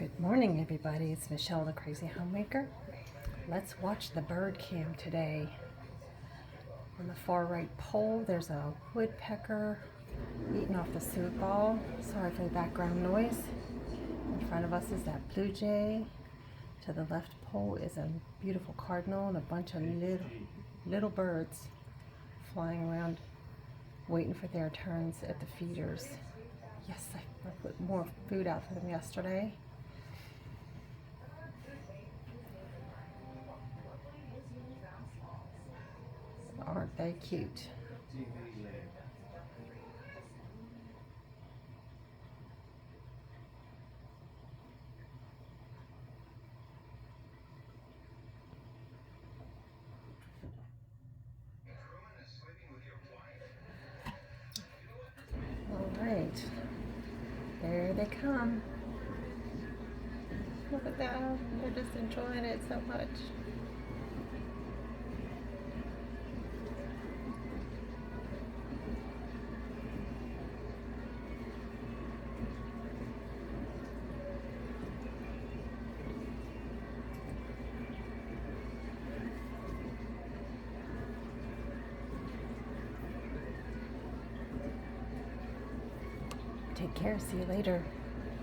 Good morning, everybody. It's Michelle, the Crazy Homemaker. Let's watch the bird cam today. On the far right pole, there's a woodpecker eating off the seed ball. Sorry for the background noise. In front of us is that blue jay. To the left pole is a beautiful cardinal and a bunch of little birds flying around, waiting for their turns at the feeders. Yes, I put more food out for them yesterday. Aren't they cute? All right, there they come. Look at that, they're just enjoying it so much. Take care, see you later.